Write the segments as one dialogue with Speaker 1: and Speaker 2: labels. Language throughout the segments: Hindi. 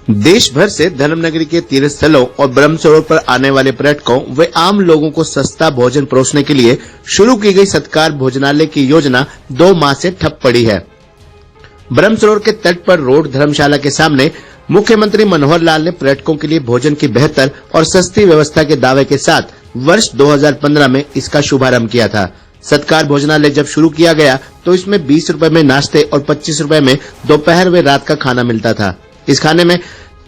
Speaker 1: देश भर से धर्मनगरी के तीर्थ स्थलों और ब्रह्म सरोवर पर आने वाले पर्यटकों व आम लोगों को सस्ता भोजन परोसने के लिए शुरू की गई सत्कार भोजनालय की योजना 2 माह से ठप पड़ी है। ब्रह्म सरोवर के तट पर रोड धर्मशाला के सामने मुख्यमंत्री मनोहर लाल ने पर्यटकों के लिए भोजन की बेहतर और सस्ती व्यवस्था के दावे के साथ वर्ष 2015 में इसका शुभारंभ किया था। सत्कार भोजनालय जब शुरू किया गया तो इसमें 20 रुपए में नाश्ते और 25 रुपए में दोपहर व रात का खाना मिलता था। इस खाने में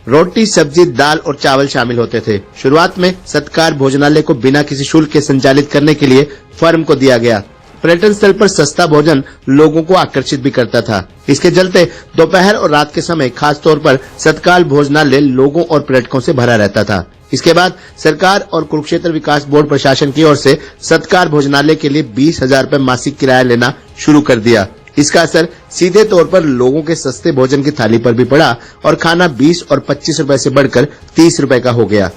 Speaker 1: रोटी, सब्जी, दाल और चावल शामिल होते थे। शुरुआत में सत्कार भोजनालय को बिना किसी शुल्क के संचालित करने के लिए फर्म को दिया गया। पर्यटन स्थल पर सस्ता भोजन लोगों को आकर्षित भी करता था। इसके चलते दोपहर और रात के समय खास तौर पर सत्कार भोजनालय लोगों और पर्यटकों से भरा रहता था। इसके बाद सरकार और कुरुक्षेत्र विकास बोर्ड प्रशासन की ओर से सत्कार भोजनालय के लिए 20,000 रुपए मासिक किराया लेना शुरू कर दिया। इसका असर सीधे तौर पर लोगों के सस्ते भोजन की थाली पर भी पड़ा और खाना 20 और 25 रुपए से बढ़कर 30 रुपए का हो गया।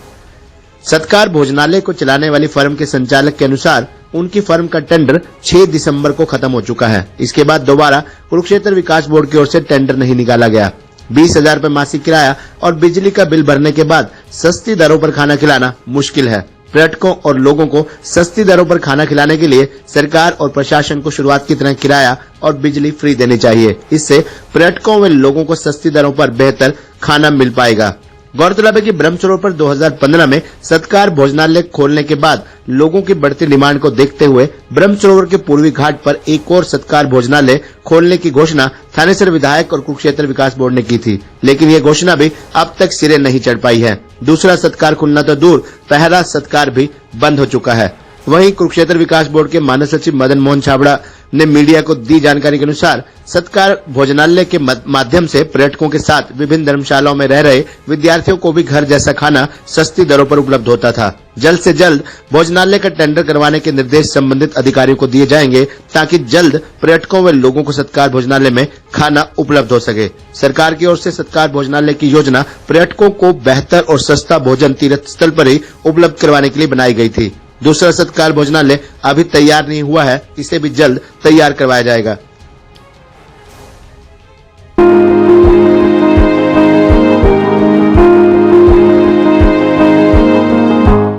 Speaker 1: सत्कार भोजनालय को चलाने वाली फर्म के संचालक के अनुसार उनकी फर्म का टेंडर 6 दिसंबर को खत्म हो चुका है। इसके बाद दोबारा कुरुक्षेत्र विकास बोर्ड की ओर से टेंडर नहीं निकाला गया। 20,000 रुपए मासिक किराया और बिजली का बिल भरने के बाद सस्ती दरों पर खाना खिलाना मुश्किल है। पर्यटकों और लोगों को सस्ती दरों पर खाना खिलाने के लिए सरकार और प्रशासन को शुरुआत की तरह किराया और बिजली फ्री देनी चाहिए। इससे पर्यटकों व लोगों को सस्ती दरों पर बेहतर खाना मिल पाएगा। गौरतलब है कि ब्रह्म सरोवर पर 2015 में सत्कार भोजनालय खोलने के बाद लोगों की बढ़ती डिमांड को देखते हुए ब्रह्म सरोवर के पूर्वी घाट पर एक और सत्कार भोजनालय खोलने की घोषणा थानेसर विधायक और कुरुक्षेत्र विकास बोर्ड ने की थी, लेकिन ये घोषणा भी अब तक सिरे नहीं चढ़ पाई है। दूसरा सत्कार खुलना तो दूर, पहला सत्कार भी बंद हो चुका है। वहीं कुरुक्षेत्र विकास बोर्ड के मानव सचिव मदन मोहन छाबड़ा ने मीडिया को दी जानकारी के अनुसार सत्कार भोजनालय के माध्यम से पर्यटकों के साथ विभिन्न धर्मशालाओं में रह रहे विद्यार्थियों को भी घर जैसा खाना सस्ती दरों पर उपलब्ध होता था। जल्द से जल्द भोजनालय का टेंडर करवाने के निर्देश संबंधित अधिकारियों को दिए जाएंगे ताकि जल्द पर्यटकों व लोगों को सत्कार भोजनालय में खाना उपलब्ध हो सके। सरकार की ओर से सत्कार भोजनालय की योजना पर्यटकों को बेहतर और सस्ता भोजन तीर्थ स्थल पर ही उपलब्ध करवाने के लिए बनाई गई थी। दूसरा सत्कार भोजनालय अभी तैयार नहीं हुआ है, इसे भी जल्द तैयार करवाया जाएगा।